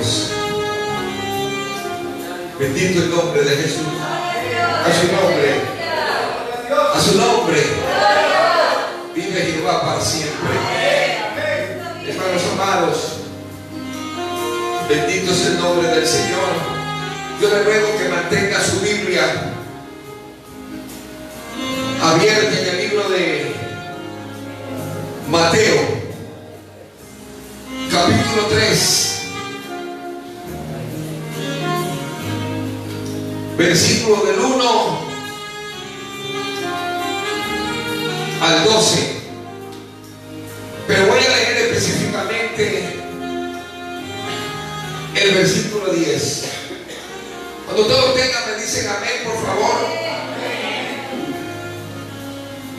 cielos. Bendito el nombre de Jesús. A su nombre. A su nombre. Vive Jehová para siempre. Hermanos amados, bendito es el nombre del Señor. Yo le ruego que mantenga su Biblia abierta en el libro de Mateo, capítulo 3, versículo del 1 al 12. Pero voy a leer específicamente el versículo 10. Cuando todos tengan, me dicen amén, por favor.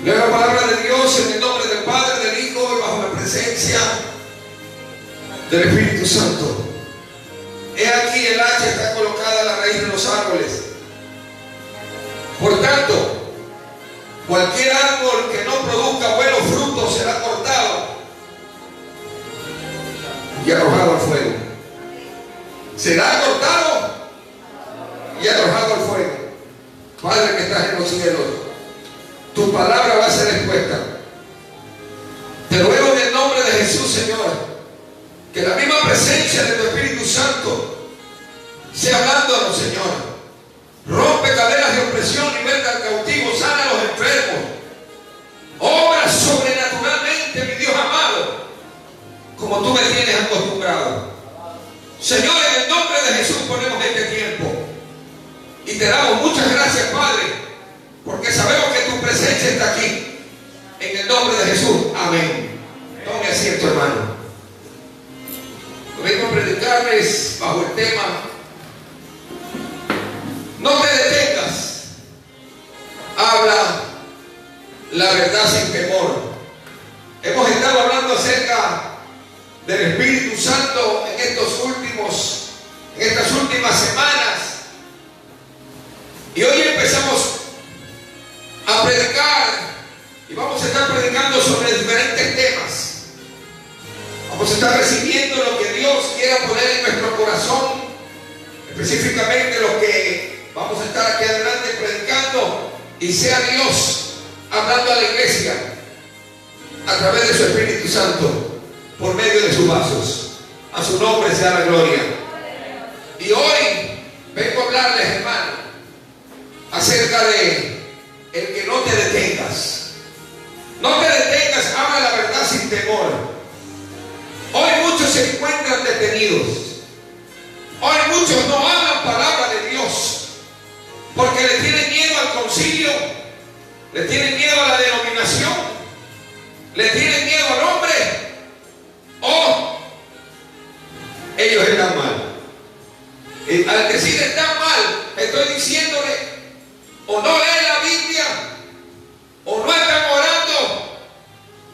Leo la palabra de Dios en el nombre del Padre, del Hijo y bajo la presencia del Espíritu Santo. He aquí el hacha está colocada a la raíz de los árboles. Por tanto, cualquier árbol que no produzca buenos frutos será cortado y arrojado al fuego. Será cortado y arrojado al fuego. Padre que estás en los cielos, tu palabra va a ser expuesta. Te ruego en el nombre de Jesús, Señor, que la misma presencia de tu Espíritu Santo sea hablándonos, Señor. Rompe cadenas de opresión, liberta al cautivo, sana a los enfermos. Obra sobrenaturalmente, mi Dios amado, como tú me tienes acostumbrado. Señor, en el nombre de Jesús ponemos este tiempo y te damos muchas gracias, Padre, porque sabemos que tu presencia está aquí. En el nombre de Jesús, amén. Tome asiento, hermano. Vengo a predicarles bajo el tema: no te detengas, habla la verdad sin temor. Hemos estado hablando acerca del Espíritu Santo en estas últimas semanas, y hoy empezamos a predicar y vamos a estar predicando sobre diferentes temas. Vamos a estar recibiendo lo que Dios quiera poner en nuestro corazón, específicamente lo que vamos a estar aquí adelante predicando, y sea Dios hablando a la iglesia a través de su Espíritu Santo por medio de sus vasos. A su nombre sea la gloria. Y hoy vengo a hablarles, hermano, acerca de el que no te detengas. No te detengas, habla la verdad sin temor. Hoy muchos se encuentran detenidos. Hoy muchos no hablan palabra de Dios porque le tienen miedo al concilio, le tienen miedo a la denominación, le tienen miedo al hombre, o ellos están mal. Al decir están mal, estoy diciéndole: o no leen la Biblia, o no están orando,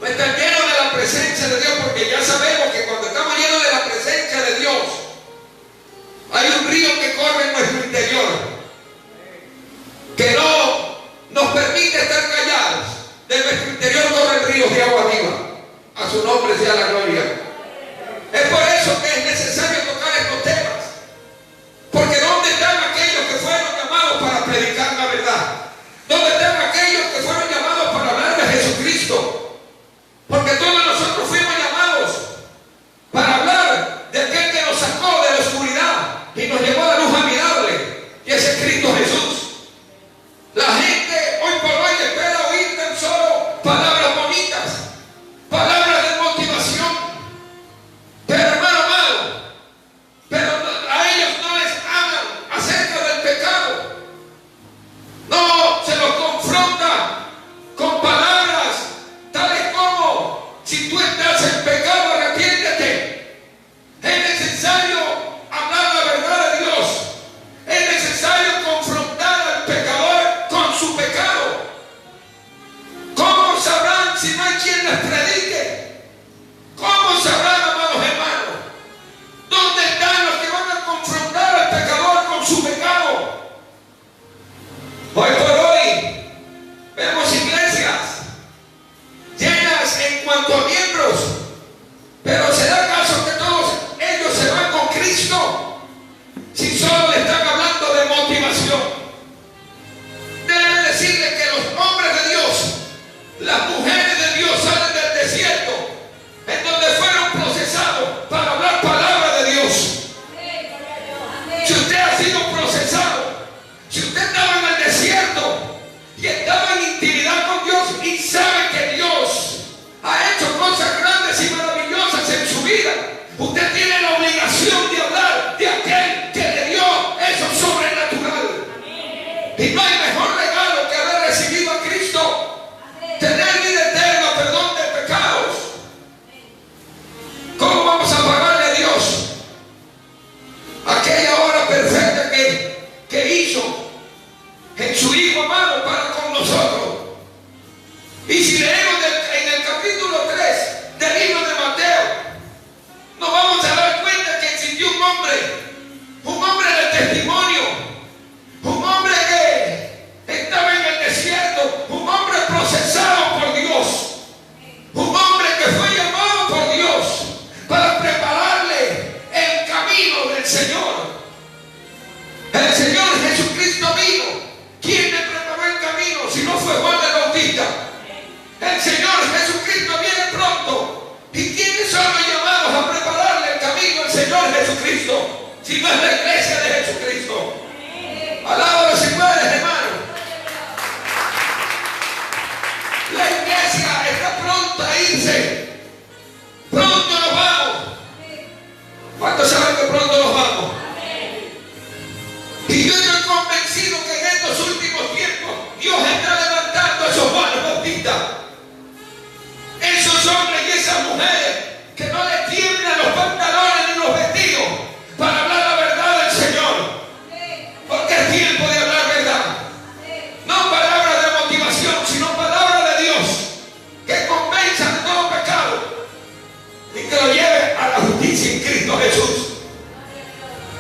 no están llenos de la presencia de Dios, porque ya sabemos que cuando estamos llenos de la presencia de Dios, hay un río que corre en nuestro interior, que no nos permite estar callados. De nuestro interior corren ríos de agua viva. A su nombre sea la gloria. Es por eso que es necesario tocar estos temas, porque ¿dónde están aquellos que fueron llamados para predicar la verdad? vida. Usted tiene la obligación de hablar de aquel que le dio eso sobrenatural. Y no hay mejor regalo que haber recibido a Cristo. Tener vida eterna, perdón de pecados. ¿Cómo vamos a pagarle a Dios aquella obra perfecta que hizo en su Hijo amado para con nosotros? Y si leemos en el capítulo 3 del libro de Mateo, nos vamos a dar cuenta que existió un hombre de testimonio, un hombre que estaba en el desierto, un hombre procesado por Dios, un hombre que fue llamado por Dios para prepararle el camino del Señor. El Señor Jesucristo vino. ¿Quién le preparó el camino si no fue Juan el Bautista? El Señor Jesucristo viene pronto. ¿Y quiénes son los llamados a prepararle el camino al Señor Jesucristo? Si no es la iglesia de Jesucristo. Alábalo si puedes, hermano. La iglesia está pronta a irse. Pronto nos vamos. ¿Cuántos saben que pronto nos vamos? Y yo estoy convencido que en estos últimos tiempos Dios está levantando a esos Juanes Bautistas, esos hombres y esas mujeres que no les tiemblan los pantalones ni los vestidos para hablar la verdad del Señor. Porque es tiempo de hablar verdad. No palabras de motivación, sino palabras de Dios que convenzan de todo pecado y que lo lleve a la justicia en Cristo Jesús.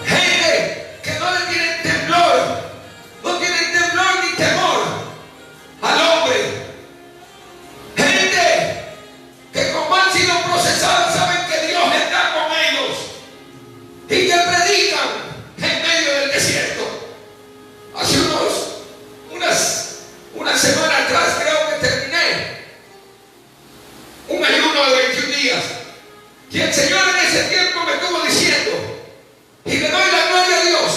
Gente que no le tienen temblor, no tienen temblor ni temor al hombre. Gente que como han sido procesados saben que Dios está con ellos y que predican en medio del desierto. Hace unas semanas atrás creo que terminé un ayuno de 21 días y el Señor en ese tiempo me estuvo diciendo, y le doy la gloria a Dios,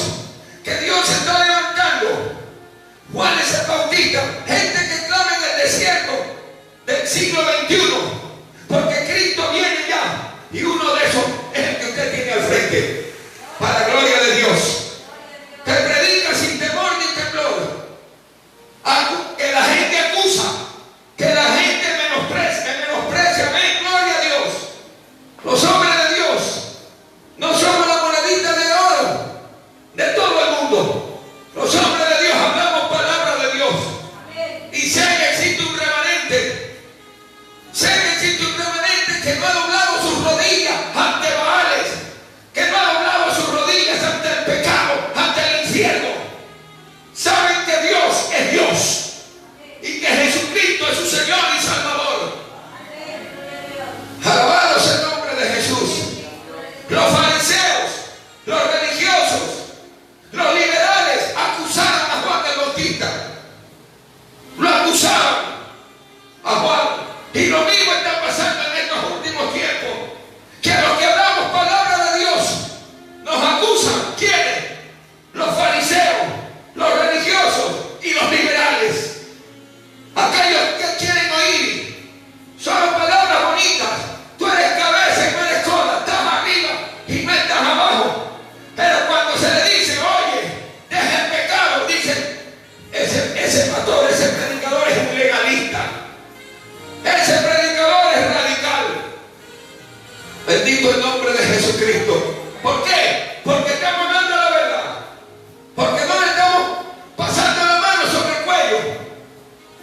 que Dios está levantando Juanes el Bautista, gente que clama en el desierto del siglo XXI, porque Cristo viene ya, y uno de esos es el que usted tiene al frente, para la gloria de Dios, que predica sin temor ni temblor, que la gente acusa, que la gente menosprecia, amén, gloria a Dios. Los hombres de Dios no somos la monedita de oro de todo el mundo. Los hombres de Dios hablamos palabras de Dios. Y sé que existe un remanente. Sé que existe un remanente que no ha doblado sus rodillas ante Baales, que no ha doblado sus rodillas ante el pecado, ante el infierno. Saben que Dios es Dios y que Jesucristo es su Señor y Salvador. Alabado sea el nombre de Jesús. Los fariseos, los religiosos, los liberales acusaron a Juan el Bautista. Lo acusaban a Juan. Y lo mismo está pasando en estos últimos tiempos. Que a los que hablamos palabra de Dios nos acusan. ¿Quiénes? Los fariseos, los religiosos y los liberales. Aquellos que quieren oír solo palabras bonitas. Tú eres cabeza y no eres cola. Estás arriba y no estás abajo. Pero cuando se le dice, oye, deja el pecado, dicen, ese pastor, ese predicador es un legalista. Ese predicador es radical. Bendito el nombre de Jesucristo. ¿Por qué? Porque estamos hablando la verdad. Porque no le estamos pasando la mano sobre el cuello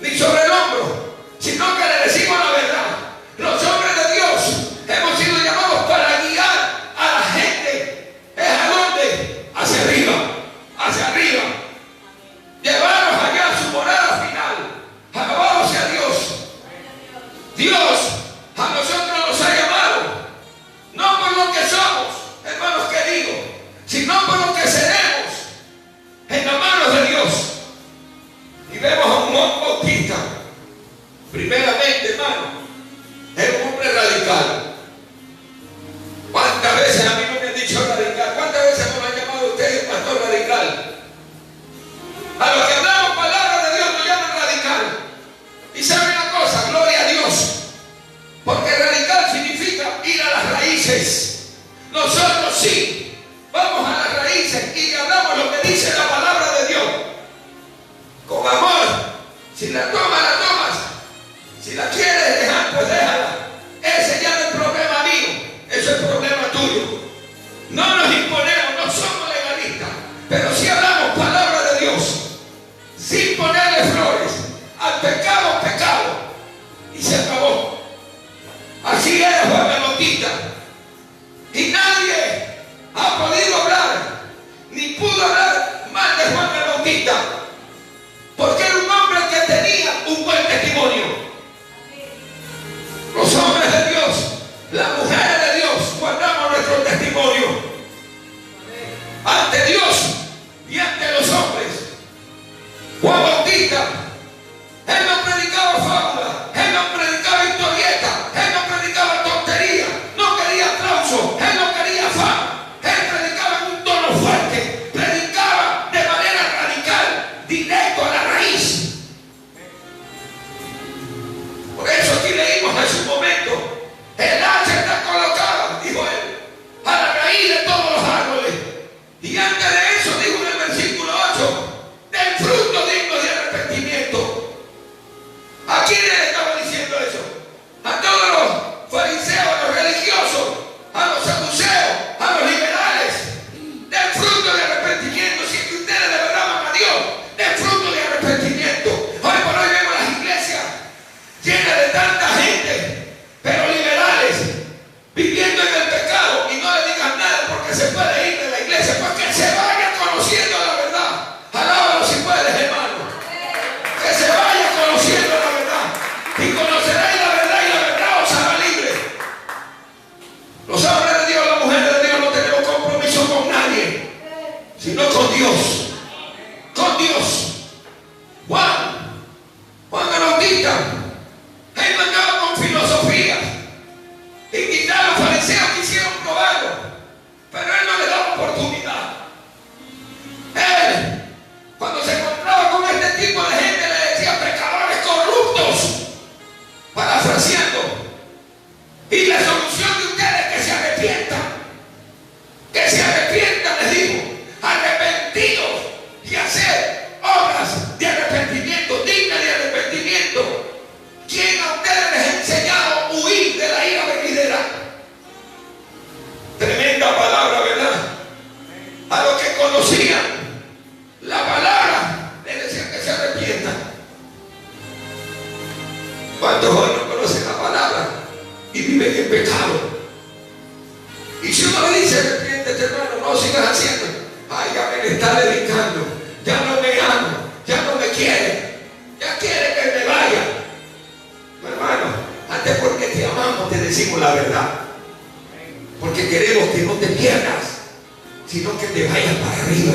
ni sobre el hombro, sino que le decimos la verdad. Los hombres de Dios hemos sido llamados para guiar a la gente. ¿Es a dónde? Hacia arriba, hacia arriba. Llevarlos allá a su morada final. Alabado sea Dios. Dios a nosotros nos ha llamado, no por lo que somos, hermanos queridos, sino por lo que seremos en las manos de Dios. Y vemos a un Juan Bautista, primeramente, hermano, es un hombre radical. ¿Cuántas veces a mí no me han dicho radical? ¿Cuántas veces me han llamado a ustedes pastor radical? A los que hablamos palabras de Dios nos llaman radical. Y saben una cosa, gloria a Dios, porque radical significa ir a las raíces. nosotros sí vamos a las raíces y hablamos lo que dice la palabra de Dios. Con amor. Si la tomas, la tomas. Si la quieres dejar, pues déjala. Ese ya no es problema mío. Eso es problema tuyo. No nos imponemos, no somos legalistas. Pero si hablamos palabra de Dios, sin ponerle flores. Al pecado, pecado. Y se acabó. Así era Juan el Bautista. Y nadie ha podido hablar, ni pudo hablar mal de Juan el Bautista. Porque era un hombre que tenía un buen testimonio. Los hombres de Dios, las mujeres de Dios, guardamos nuestro testimonio ante Dios y ante los hombres. Juan Bautista, él no predicaba fábula, él no predicaba historieta, él no predicaba tontería, no quería aplauso, él no quería fama, él predicaba en un tono fuerte, predicaba de manera radical, directo a la raíz. Por eso aquí leímos en su momento, el hacha está colocada, dijo él, a la raíz de todos los árboles. Y antes de eso dijo en el versículo 8, del fruto digno de arrepentimiento. ¿A quién le estaba diciendo eso? A todos los fariseos, a los religiosos, a los saduceos, a los liberales. Del fruto de arrepentimiento. Si es que ustedes de verdad aman a Dios, del fruto de arrepentimiento. Hoy por hoy vemos las iglesias llenas de tanta gente, pero liberales, viviendo en el pecado, y no le digan nada porque se puede ir de la iglesia, porque se vaya conociendo la verdad. Alábalo si puedes, hermano. Que se vaya conociendo la verdad. Y conoceréis la verdad y la verdad os hará libre. Los hombres de Dios, las mujeres de Dios no tenemos compromiso con nadie, sino con Dios. Con Dios. Juan el Bautista, él mandaba con filosofía. Y quizás los fariseos quisieron probarlo, pero él no le daba oportunidad. Él, cuando se encontraba con este tipo de gente, le decía pecadores corruptos, parafraseando. Y la solución de ustedes es que se arrepientan. Que se arrepientan, les dijo. Arrepentidos y hacer obras de arrepentimiento, dignas de arrepentimiento. ¿Quién a ustedes les ha enseñado a huir de la ira venidera? Tremenda palabra, ¿verdad? A los que conocían la palabra, les decían que se arrepientan. ¿Cuántos hoy no conocen la palabra y viven en pecado? Y si uno le dice arrepiéntete, hermano, no sigas haciendo. Ay, ya me está dedicando, ya no me ama, ya no me quiere, ya quiere que me vaya. Hermano, antes porque te amamos te decimos la verdad, porque queremos que no te pierdas, sino que te vayas para arriba.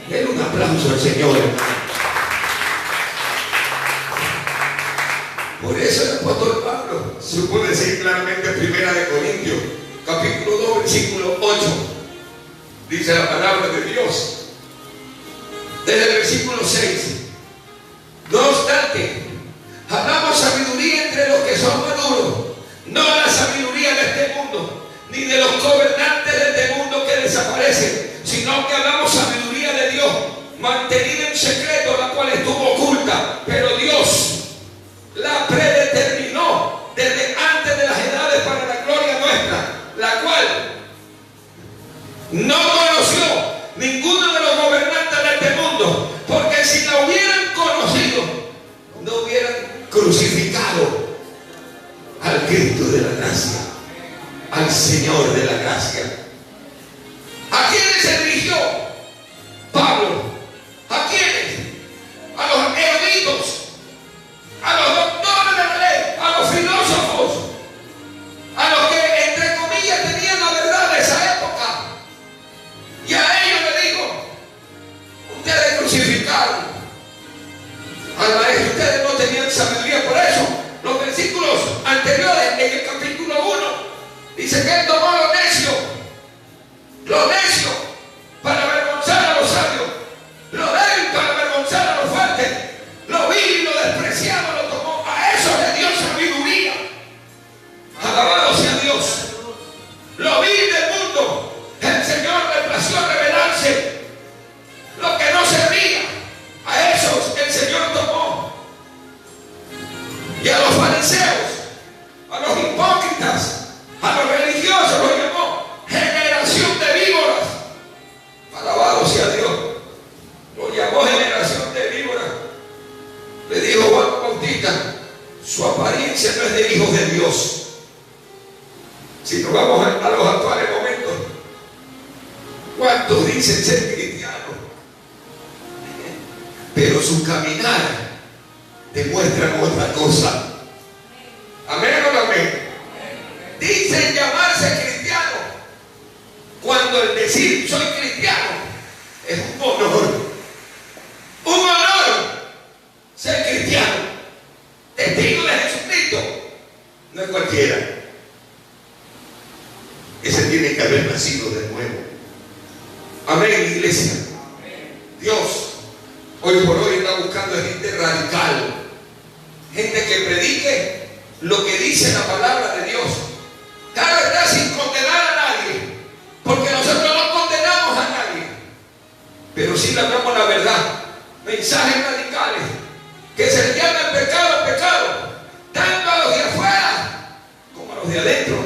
Denle un aplauso al Señor, hermano. Por eso el apóstol Pablo supo decir claramente en 1 Corintios capítulo 2 versículo 8, dice la palabra de Dios desde el versículo 6: no obstante, hablamos sabiduría entre los que son maduros, no la sabiduría de este mundo, ni de los gobernantes de este mundo que desaparecen, sino que hablamos sabiduría de Dios, mantenida en secreto, la cual estuvo oculta, pero Dios la predeterminó desde antes de las edades para la gloria nuestra, la cual no conoció ninguno de los gobernantes de este mundo, porque si la hubieran conocido, no hubieran crucificado al Cristo de la gracia, al Señor de la gracia. ¿A quiénes se dirigió Pablo? ¿A quiénes? A los eruditos, a los doctores de la ley, a los filósofos, a los que entre comillas tenían la verdad de esa época. Y a ellos le digo: ustedes crucificaron al maestro, ustedes no tenían sabiduría. Por eso los versículos anteriores en el capítulo 1 dice que él tomó lo necio para avergonzar a los sabios, lo débil para avergonzar a los fuertes, lo vil y lo despreciado lo tomó. A eso le dio sabiduría. Alabado sea Dios. Lo vil del mundo ¿Cuántos dicen ser cristianos? Pero su caminar demuestra otra cosa. ¿Amén o no amén? Dicen llamarse cristiano, cuando el decir soy cristiano es un honor. Un honor ser cristiano, testigo de Jesucristo. No es cualquiera. Ese tiene que haber nacido de nuevo. Amén, iglesia. Dios hoy por hoy está buscando gente radical, gente que predique lo que dice la palabra de Dios. Claro está, sin condenar a nadie, porque nosotros no condenamos a nadie, pero sí le hablamos la verdad. Mensajes radicales que se le llama el pecado, tanto a los de afuera como a los de adentro.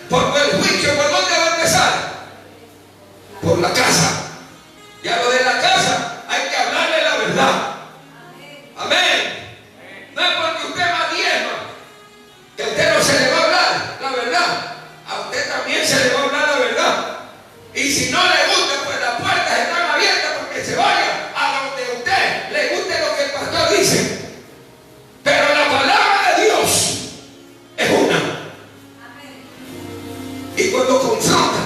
Porque el juicio, ¿por dónde va a empezar? Por la casa. Y a lo de la casa hay que hablarle la verdad. Amén. No es porque usted más diezma que a usted no se le va a hablar la verdad. A usted también se le va a hablar la verdad. Y si no le gusta, pues las puertas están abiertas porque se vaya a donde a usted le guste lo que el pastor dice. Pero la palabra de Dios es una. Y cuando confronta,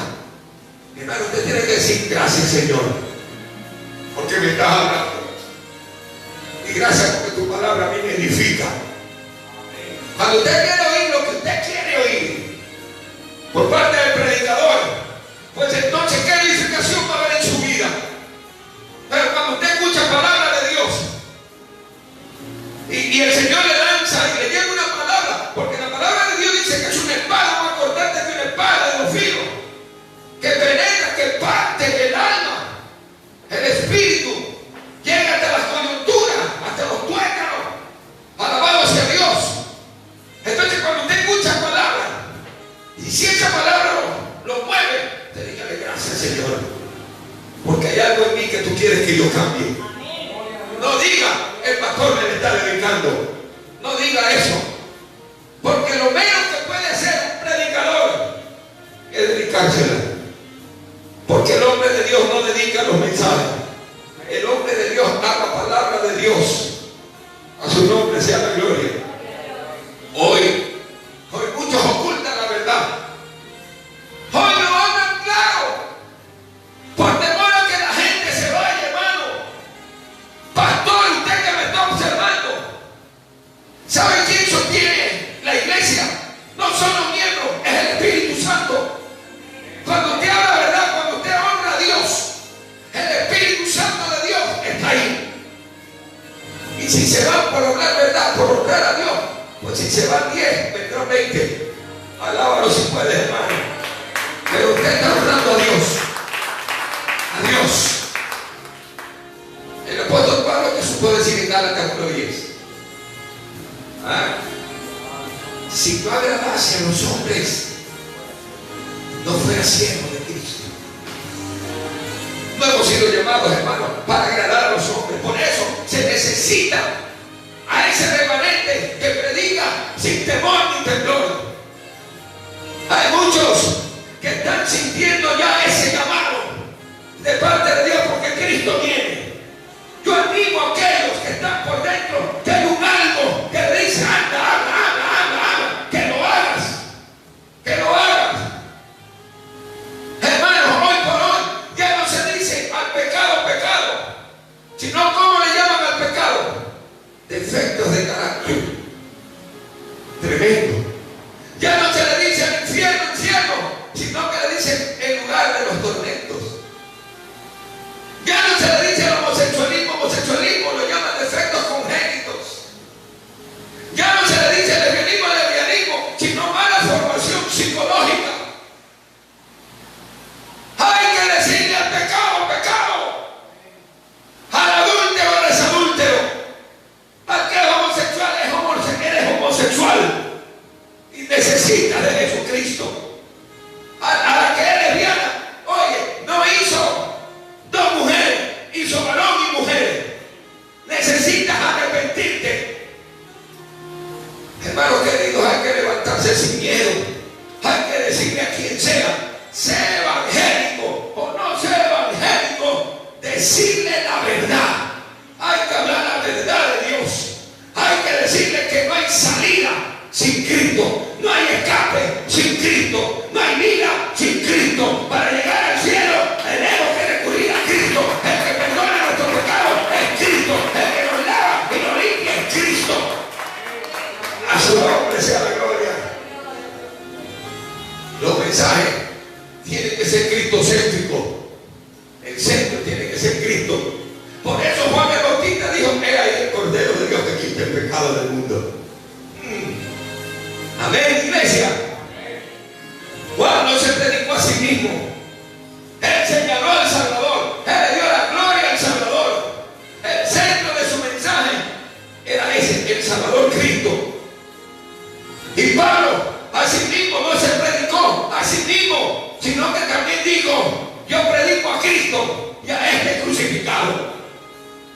hermano, usted tiene que decir gracias, Señor, porque me estás hablando. Y gracias porque tu palabra a mí me edifica. Cuando usted quiere oír lo que usted quiere oír por parte del predicador, pues entonces ¿qué edificación va a haber en su vida? Pero cuando usted escucha palabra de Dios y el Señor le lanza y le llega una palabra, porque la palabra de Dios dice que es una espada más cortante que una espada de dos filos, que penetra, que parte el alma, el espíritu, llega hasta las coyunturas, hasta los tuétanos. Alabado sea Dios. Entonces cuando usted escucha palabra, y si esa palabra lo mueve, te dígale gracias, Señor, porque hay algo en mí que tú quieres que yo cambie. No diga, el pastor me le está dedicando. No diga eso, porque lo menos que puede hacer un predicador es dedicársela. Porque el hombre de Dios no dedica los mensajes. El hombre de Dios habla palabra de Dios. A su nombre sea la gloria. Hoy muchos ocultan la verdad. Hoy no hablan claro, por temor a que la gente se vaya, hermano. Pastor, usted que me está observando, ¿sabe quién sostiene la iglesia? No son los miembros, es el Espíritu Santo. Cuando usted habla verdad, cuando usted honra a Dios, el Espíritu Santo de Dios está ahí. Y si se van por hablar verdad, por honrar a Dios, pues si se van 10, vendrán 20. Alábalo si puedes, hermano. Pero usted está honrando a Dios. A Dios. El apóstol Pablo que supo decir en Gálatas 1:10. Si tú agradase a los hombres, no fuera siervo de Cristo. No hemos sido llamados, hermanos, para agradar a los hombres. Por eso se necesita a ese remanente que predica sin temor ni temblor. Hay muchos que están sintiendo ya ese llamado de parte de Dios porque Cristo viene. Yo animo a aquellos que están por dentro, que hay un algo que le dice anda, que lo hagas, que lo hagas. Hermanos, hoy por hoy ya no se dice al pecado, sino ¿cómo le llaman al pecado? Defectos de carácter. Tremendo. Ya no se le dice al infierno, sino que le dicen en lugar de los tormentos. Ya no se le dice al homosexualismo, lo llaman defectos congénitos. Ya no se le dice lesbianismo, sino mala formación psicológica. Hay que decirle al pecado, al adúltero desadúltero, al que es homosexual eres homosexual y necesitas de Jesucristo. A la que es lesbiana, oye, cristocéntrico. El centro tiene que ser Cristo. Por eso Juan el Bautista dijo: he ahí el Cordero de Dios que quita el pecado del mundo. Amén, iglesia. Juan no se predicó a sí mismo. Él señaló al Salvador. Él le dio la gloria al Salvador. El centro de su mensaje era ese, el Salvador Cristo. Y Pablo a sí mismo no se predicó a sí mismo, sino que también dijo: yo predico a Cristo y a este crucificado.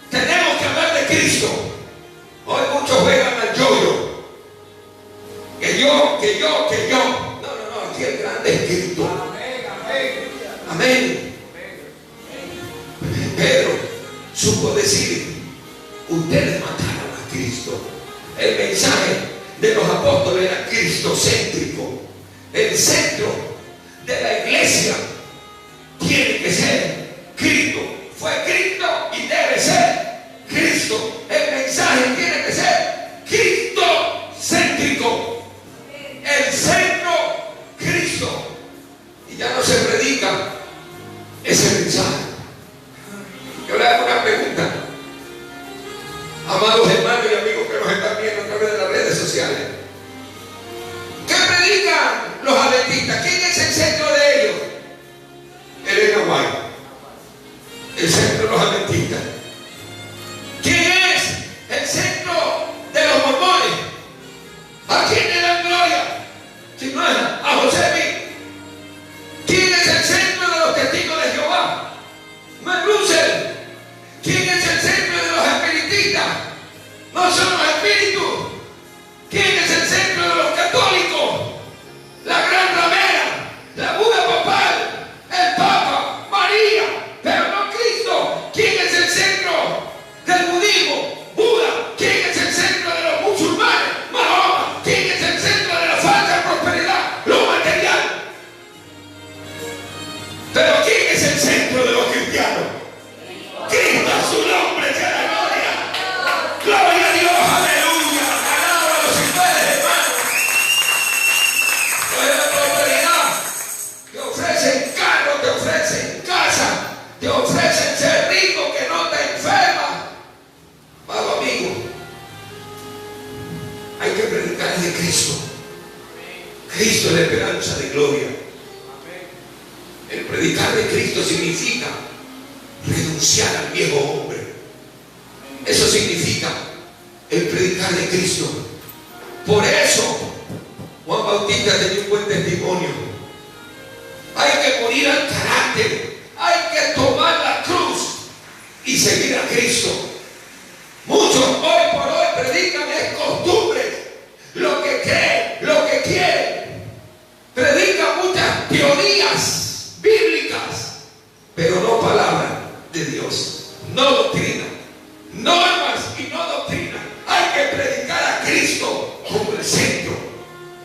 Tenemos que hablar de Cristo. Hoy muchos juegan al yo-yo. Que yo. No, aquí el grande es Cristo. Amén. Pedro supo decir: ustedes mataron a Cristo. El mensaje de los apóstoles era cristocéntrico. El centro de la iglesia tiene que ser Cristo. Fue Cristo y debe ser Cristo. El mensaje tiene que ser cristocéntrico. El centro, Cristo. Y ya no se predica ese mensaje. Yo le hago una pregunta, amados hermanos y amigos que nos están viendo a través de las redes sociales. ¿Qué predican los adventistas? ¿Quién es el centro de ellos? Elena White, el centro de los adventistas. ¿Quién es el centro de los mormones? ¿A quién le dan gloria? Si no es a José Smith. ¿Quién es el centro de los testigos de Jehová? Matt Russell. ¿Quién es el centro de los espiritistas? No son los espíritus. ¿Quién es el centro de los católicos? La gran ramera, la Buda papal, el Papa, María, pero no Cristo. ¿Quién es el centro del budismo? Buda. ¿Quién es el centro de los musulmanes? Mahoma. ¿Quién es el centro de la falsa prosperidad? Lo material. Pero ¿quién es el centro de los cristianos? Cristo, a su nombre sea la gloria. Gloria a Dios, aleluya. Alábalo si puedes, hermano. No es la prosperidad. Te ofrecen carro, te ofrecen casa, te ofrecen ser rico que no te enferma. Amado amigo, hay que predicar de Cristo. Cristo es la esperanza de gloria. El predicar de Cristo significa renunciar al viejo hombre. Eso significa el predicar de Cristo. Por eso Juan Bautista tenía un buen testimonio. Hay que morir al carácter, hay que tomar la cruz y seguir a Cristo. Muchos hoy por hoy predican es costumbres, lo que creen, lo que quieren. Predican muchas teorías bíblicas, pero no palabra de Dios, no doctrina, normas y no doctrina. Hay que predicar a Cristo como el centro,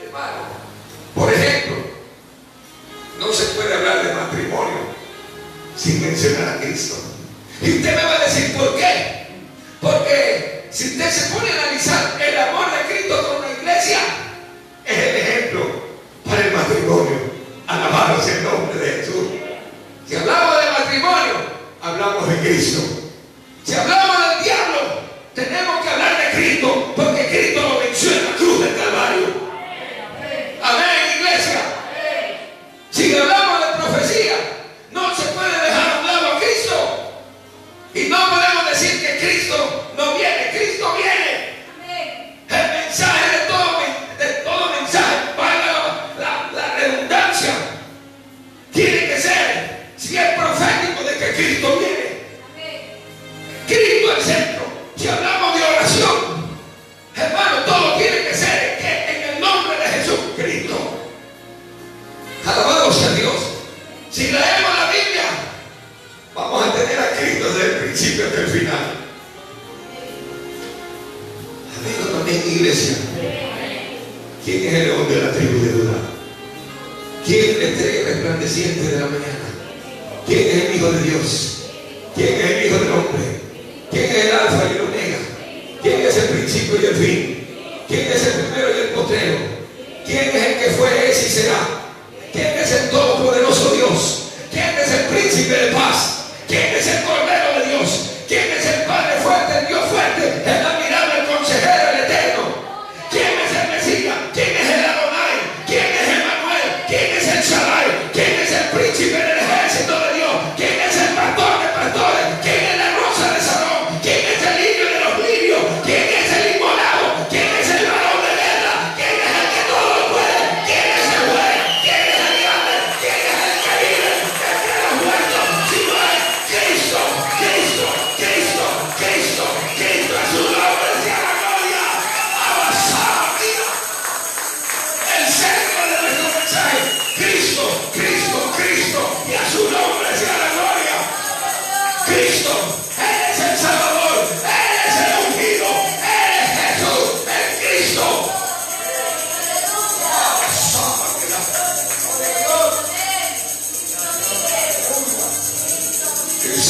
hermano. Por ejemplo, no se puede hablar de matrimonio sin mencionar a Cristo. Y usted me va a decir ¿por qué? Porque si usted se pone a analizar el amor de Cristo con la iglesia, es el ejemplo para el matrimonio. Alabado sea el nombre de Jesús. Si hablamos de matrimonio, hablamos de Cristo. Si hablamos del diablo, tenemos que hablar de Cristo, porque Cristo lo venció en la cruz del Calvario. Amén, iglesia. Si hablamos de profecía, no se puede dejar a un lado a Cristo. Y no podemos decir que Cristo no viene. Cristo viene. El mensaje de todo mensaje, para la redundancia, tiene que ser, si es profético, de que Cristo viene. Cristo al centro. Si hablamos de oración, hermano, todo tiene que ser en el nombre de Jesucristo. Alabado sea Dios. Si leemos la Biblia, vamos a tener a Cristo desde el principio hasta el final. Amén, también, iglesia. ¿Quién es el león de la tribu de Judá? ¿Quién es la estrella resplandeciente de la mañana? ¿Quién es el Hijo de Dios? ¿Quién es el Hijo del Hombre? ¿Quién es el Alfa y el Omega? ¿Quién es el principio y el fin? ¿Quién es el primero y el postrero? ¿Quién es el que fue, es y será? ¿Quién es el todopoderoso Dios? ¿Quién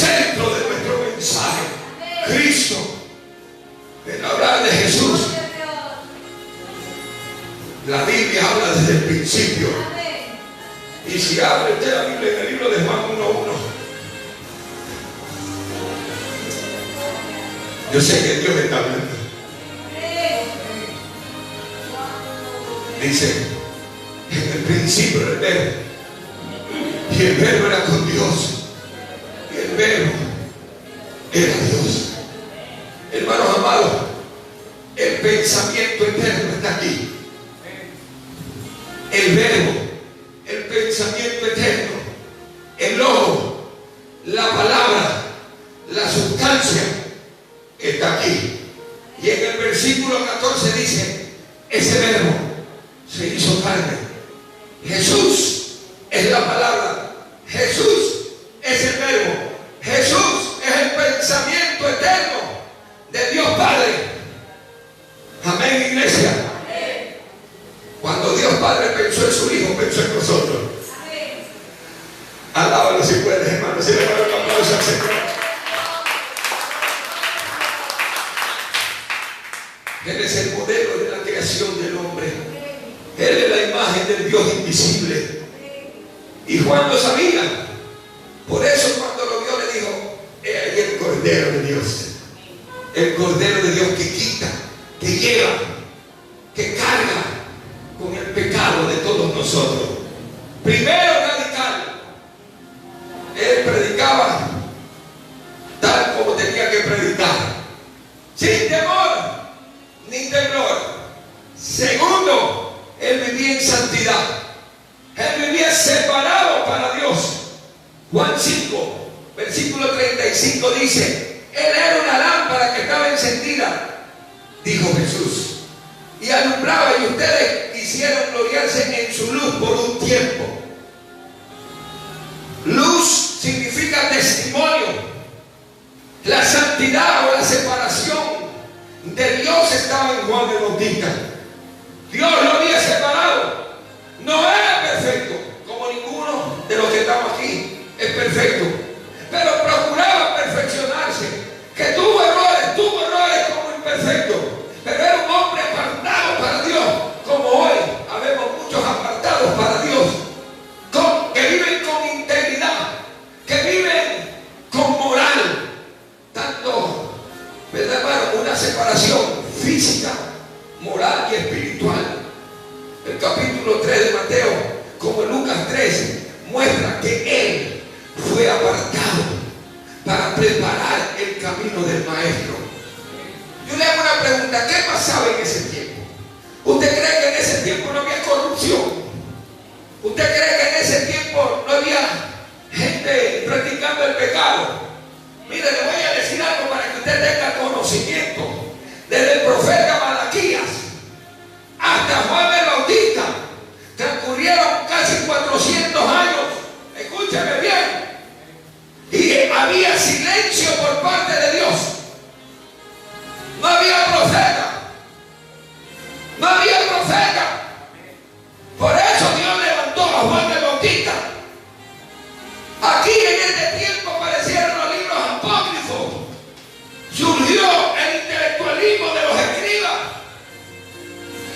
centro de nuestro mensaje. Cristo. En hablar de Jesús. La Biblia habla desde el principio. Y si abre usted la Biblia en el libro de Juan 1:1, yo sé que Dios está hablando. Dice, en el principio el verbo, y el verbo era con Dios, y el verbo era Dios. Hermanos amados, el pensamiento eterno está aquí. El verbo, el pensamiento eterno, el logo, la palabra, la sustancia está aquí. Y en el versículo 14 dice, ese verbo se hizo carne. Jesús es la palabra, Jesús es el verbo, Jesús es el pensamiento eterno de Dios Padre. Amén, iglesia. Cuando Dios Padre pensó en su Hijo, pensó en nosotros. Alábalo si puedes, hermano. Si le dan un aplauso al Señor. Él es el modelo de la creación del hombre. Él es la imagen del Dios invisible. Y Juan lo sabía. Por eso cuando lo vio le dijo, he ahí el Cordero de Dios. El Cordero de Dios que quita, que lleva, que carga con el pecado de todos nosotros. Primero radical. Él predicaba tal como tenía que predicar, sin temor ni temblor. Segundo, él vivía en santidad. Él vivía separado para Dios. Juan 5, versículo 35 dice, él era una lámpara que estaba encendida, dijo Jesús, y alumbraba, y ustedes quisieron gloriarse en su luz por un tiempo. Luz significa testimonio. La santidad o la separación de Dios estaba en Juan el Bautista. Dios lo había separado. No era perfecto, como ninguno de los que estamos aquí es perfecto, pero procuraba perfeccionarse. Que tuvo errores como imperfecto, pero era un hombre apartado para Dios, como hoy habemos muchos apartados para Dios, que viven con integridad, que viven con moral, tanto, ¿verdad, hermano? Una separación física, moral y espiritual. El capítulo 3 de Mateo, como Lucas 13, muestra que él fue apartado para preparar el camino del maestro. Yo le hago una pregunta, ¿qué pasaba en ese tiempo? ¿Usted cree que en ese tiempo no había corrupción? ¿Usted cree que en ese tiempo no había gente practicando el pecado? Mire, le voy a decir algo para que usted tenga conocimiento. Desde el profeta Malaquías hasta Juan el Bautista transcurrieron casi 400 años. Escúcheme bien. Y había silencio por parte de Dios. No había profeta. No había profeta. Por eso Dios levantó a Juan el Bautista. Aquí en este tiempo aparecieron los libros apócrifos. Surgió el intelectualismo de los escribas.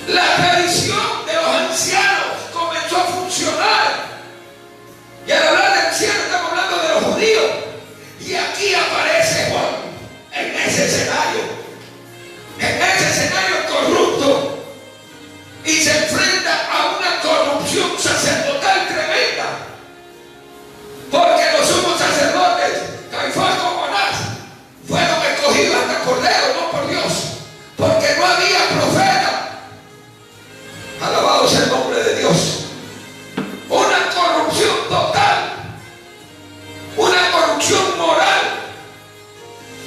La tradición de los ancianos comenzó a funcionar. Y al hablar de ancianos estamos hablando de los judíos. Y aquí aparece Juan en ese escenario. En ese escenario corrupto. Y se enfrenta a una corrupción sacerdotal tremenda. Porque los sumos sacerdotes, Caifás como Anás, fueron escogidos hasta Cordero, no por Dios. Porque no había profeta. Alabado sea el nombre de Dios. Una corrupción total. Una corrupción moral.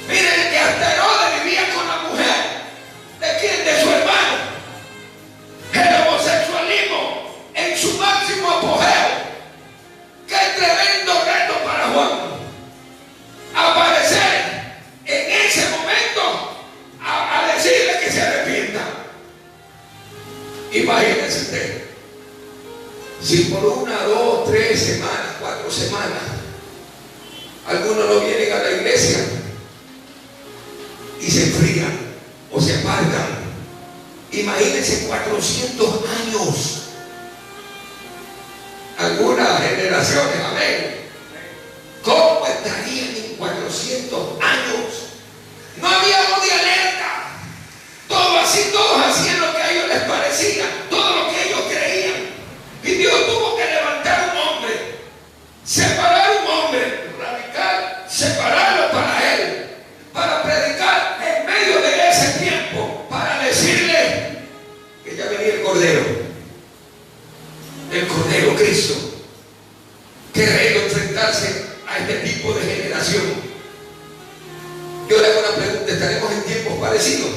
Miren que hasta Herodes vivía con la mujer. ¿De quién? De su hermano. El homosexualismo en su máximo apogeo. ¡Qué tremendo reto para Juan! Aparecer en ese momento a decirle que se arrepienta. Imagínense usted. Si por 1, 2, 3 semanas, 4 semanas Algunos no vienen a la iglesia y se enfrían o se apartan. Imagínense 400 años. Algunas generaciones, amén. ¿Cómo estarían en 400 años? No había voz de alerta. Todo así, todos hacían lo que a ellos les parecía, todo lo que ellos creían. Y Dios tuvo que levantar un hombre, separar un hombre radical, separarlo para Él, para predicar en medio de ese tiempo, para decirle que ya venía el Cordero Cristo, que reino enfrentarse a este tipo de generación. Yo le hago una pregunta: ¿estaremos en tiempos parecidos?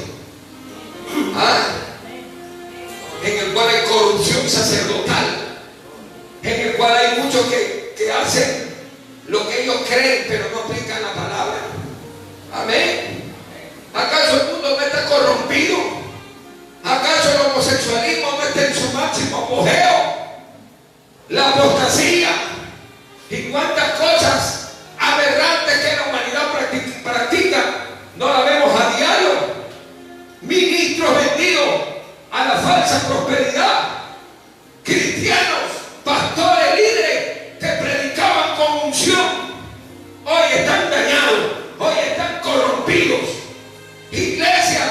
En el cual hay corrupción sacerdotal, en el cual hay muchos que hacen lo que ellos creen, pero no aplican la palabra. Amén. ¿Acaso el mundo no está corrompido? ¿Acaso el homosexualismo no está en su máximo apogeo? La apostasía y cuántas cosas aberrantes que la humanidad practica, no la vemos a diario. Ministros vendidos a la falsa prosperidad, cristianos, pastores, líderes que predicaban con unción, hoy están dañados, hoy están corrompidos. Iglesias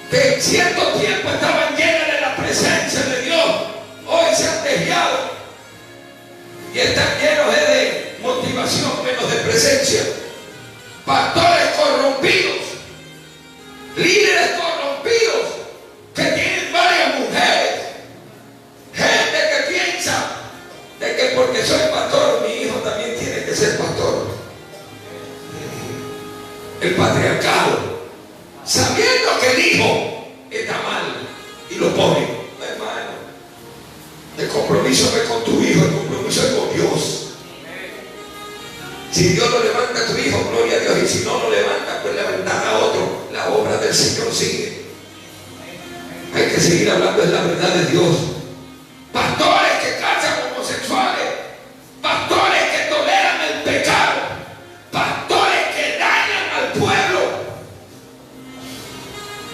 que en cierto tiempo estaban llenas de la presencia de Dios, hoy se han desviado y están llenos de motivación, menos de presencia. Pastores corrompidos, líderes corrompidos que tienen varias mujeres, gente que piensa de que porque soy pastor mi hijo también tiene que ser pastor. El patriarcado, sabiendo que el hijo está mal y lo pone. Hermano, el compromiso no es con tu hijo, el compromiso es con Dios. Si Dios lo levanta a tu hijo, gloria a Dios, y si no lo levanta, pues levantará a otro. La obra del Señor sigue. Hay que seguir hablando de la verdad de Dios. Pastores que casan homosexuales, pastores que toleran el pecado, pastores que dañan al pueblo,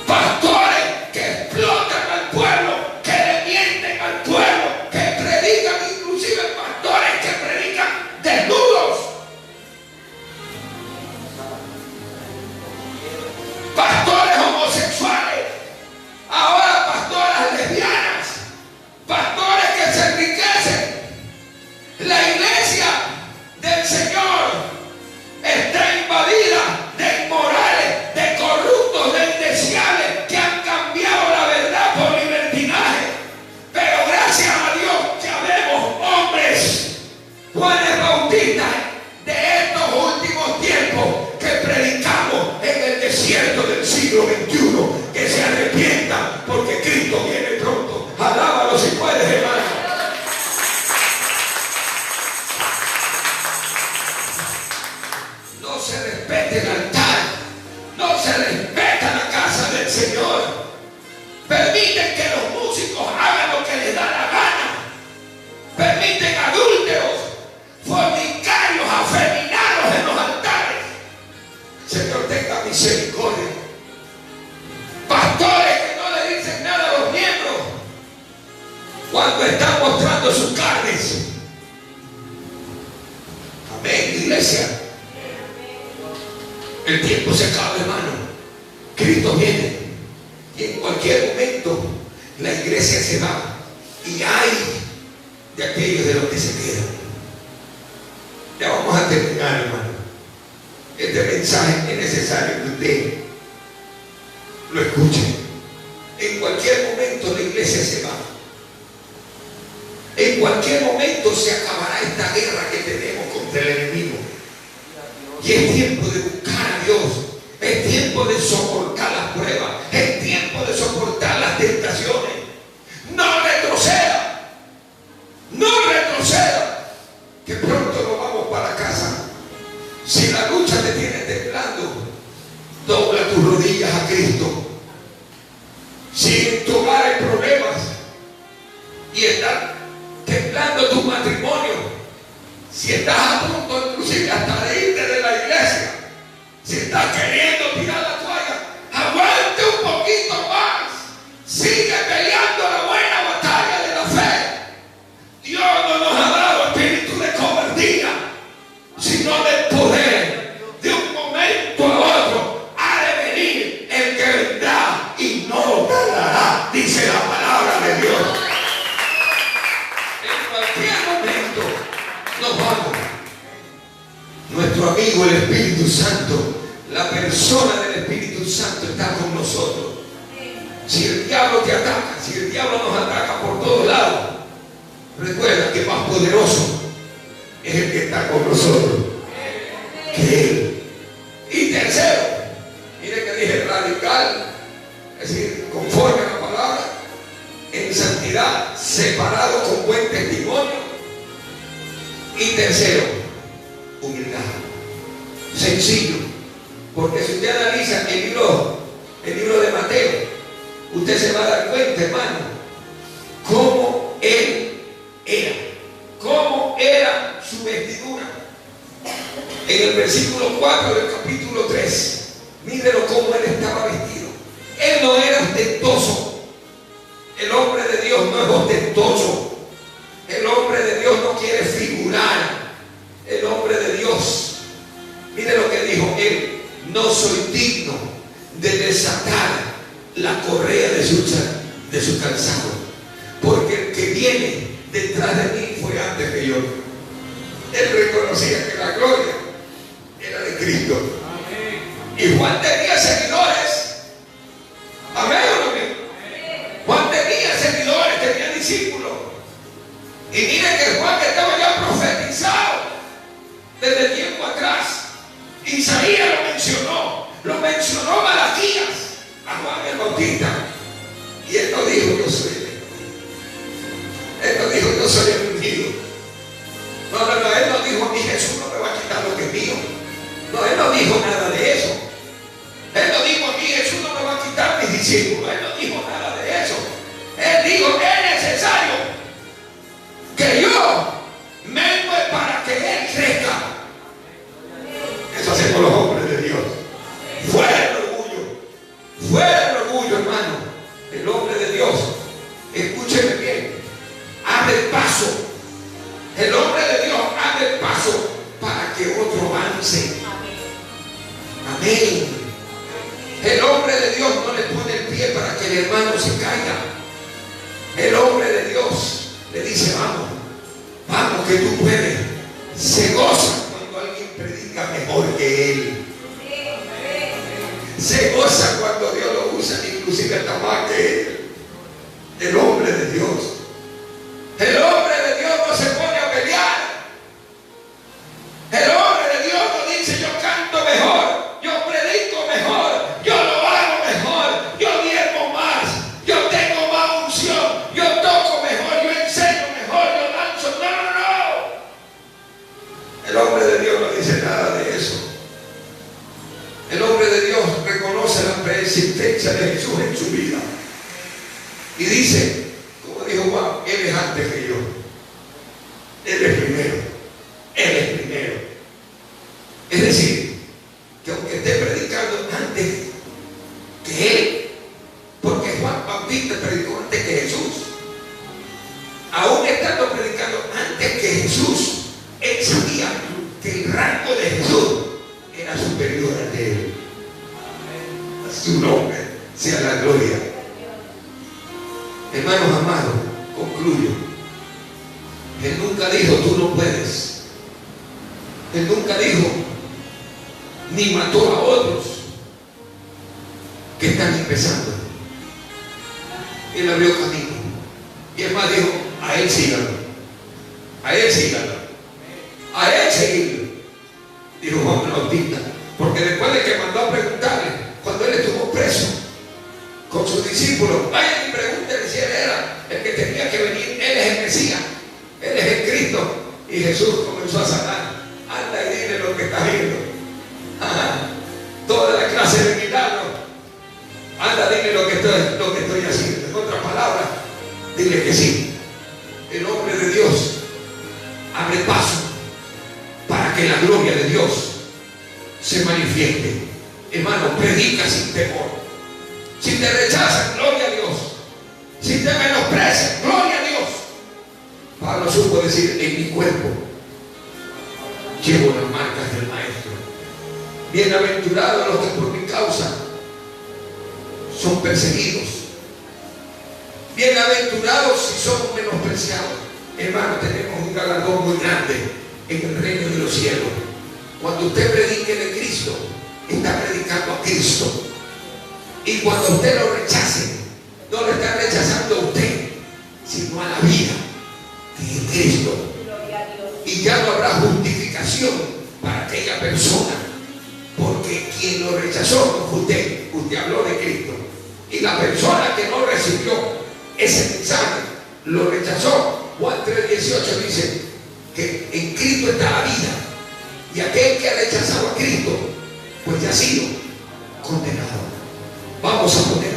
pastores que explotan al pueblo, que le mienten al pueblo, que predican, inclusive pastores que predican desnudos, pastores homosexuales, ahora pastoras lesbianas, pastores que se enriquecen. La iglesia del Señor está invadida de inmorales, de corruptos, de indeseables que han cambiado la verdad por libertinaje. Pero gracias a Dios que habemos hombres, Juanes Bautistas, de estos últimos tiempos, que predicamos en el desierto del siglo XXI, que se arrepientan porque Cristo viene pronto. Alábalo si puedes, hermano. No se respeta el altar, no se respeta la casa del Señor. Permiten que los músicos hagan lo que les da la gana. Permiten adúlteros, fornicarios, afeminados en los altares. Señor, tenga misericordia. Pastores que no le dicen nada a los miembros cuando están mostrando sus carnes. Amén, iglesia. El tiempo se acaba, hermano. Cristo viene y en cualquier momento la iglesia se va, y hay de aquellos de los que se quedan. Ya vamos a terminar, hermano. Este mensaje es necesario que usted lo escuche. En cualquier momento la iglesia se va. En cualquier momento se acabará esta guerra que tenemos contra el enemigo. Y es tiempo de buscar a Dios. Es tiempo de soportar las pruebas. Es tiempo de soportar las tentaciones. No retroceda. No retroceda. Que pronto nos vamos para casa. Si la lucha te tiene temblando, dobla tus rodillas a Cristo. Si en tu hogar hay problemas y están temblando tu matrimonio, si estás a punto inclusive hasta de irte de la iglesia. Si estás queriendo tirar la toalla, aguante un poquito más. Sigue peleando la buena batalla de la fe. Dios no nos ha dado espíritu de cobardía, sino de poder. De un momento a otro ha de venir el que vendrá y no tardará, dice la palabra de Dios. En cualquier momento nos vamos. Nuestro amigo el Espíritu Santo, la persona del Espíritu Santo está con nosotros. Si el diablo te ataca, si el diablo nos ataca por todos lados, recuerda que más poderoso es el que está con nosotros que él. Y tercero, mire que dije radical, es decir, conforme a la palabra, en santidad, separado con buen testimonio. Y tercero, humildad. Sencillo, porque si usted analiza el libro de Mateo, usted se va a dar cuenta, hermano, cómo él era, cómo era su vestidura. En el versículo 4 del capítulo 3, mírelo cómo él estaba vestido. Él no era ostentoso. El hombre de Dios no es ostentoso. El hombre de Dios no quiere figurar. El hombre de Dios, mire lo que dijo él: no soy digno de desatar la correa de su calzado, porque el que viene detrás de mí fue antes que yo. Él reconocía que la gloria era de Cristo. Y Juan tenía seguidores. Amén o no amén. Juan tenía seguidores, tenía discípulos. Y mire que Juan estaba ya profetizado desde tiempo atrás. Isaías lo mencionó Malaquías a Juan el Bautista. Y él no dijo yo soy el ungido. Él no dijo yo soy el ungido. No, él no dijo a mí Jesús no me va a quitar lo que es mío. No, él no dijo nada de eso. Él no dijo a mí Jesús no me va a quitar mis discípulos. Él no dijo nada de eso. Él dijo es necesario que yo mengue para que él crezca. Eso hacemos los hombres de Dios. Fuera el orgullo, hermano. El hombre de Dios, escúcheme bien, abre paso. El hombre de Dios abre paso para que otro avance. Amén. El hombre de Dios no le pone el pie para que el hermano se caiga. El hombre de Dios le dice vamos que tú puedes. Se goza cuando alguien predica mejor que él. Se goza cuando Dios lo usa, inclusive hasta más que él. El hombre de Dios. El hombre de Dios no se pone a pelear. El hombre de Dios no dice yo canto mejor, yo predico mejor, yo lo hago mejor, yo diezmo más, yo tengo más unción, yo toco mejor, yo enseño mejor, yo lanzo. No. El hombre de Dios no dice nada de eso. El hombre de Dios reconoce la preexistencia de Jesús en su vida. Y dice, como dijo Juan, Él es antes que yo. Él es primero. Él es primero. Es decir, que aunque esté predicando antes que Él, porque Juan Bautista predicó antes que Jesús, aún estando predicando antes que Jesús, Él sabía que el rango de Jesús era superior al de él. A su nombre sea la gloria. Hermanos amados, concluyo. Él nunca dijo tú no puedes. Él nunca dijo ni mató a otros que están empezando. Él abrió camino. Y es más dijo, a él síganlo. A él síganlo. A él seguirlo. Dijo Juan el Bautista, porque después de que mandó a preguntarle, cuando él estuvo preso con sus discípulos, vayan y pregúntenle si él era el que tenía que venir. Él es el Mesías, él es el Cristo. Y Jesús comenzó a sanar. Anda y dile lo que está viendo. Toda la clase de milagros. Anda, dile lo que estoy haciendo. En otras palabras, dile que sí. El hombre de Dios abre paso para para que la gloria de Dios se manifieste. Hermano, predica sin temor. Si te rechazan, gloria a Dios. Si te menosprecian, gloria a Dios. Pablo supo decir: en mi cuerpo llevo las marcas del Maestro. Bienaventurados los que por mi causa son perseguidos. Bienaventurados si somos menospreciados. Hermano, tenemos un galardón muy grande en el reino de los cielos. Cuando usted predique de Cristo, está predicando a Cristo. Y cuando usted lo rechace, no lo está rechazando a usted, sino a la vida que es Cristo. Y ya no habrá justificación para aquella persona, porque quien lo rechazó no fue usted. Usted habló de Cristo. Y la persona que no recibió ese mensaje lo rechazó. Juan 3:18 dice que en Cristo está la vida, y aquel que ha rechazado a Cristo pues ya ha sido condenado. Vamos a poner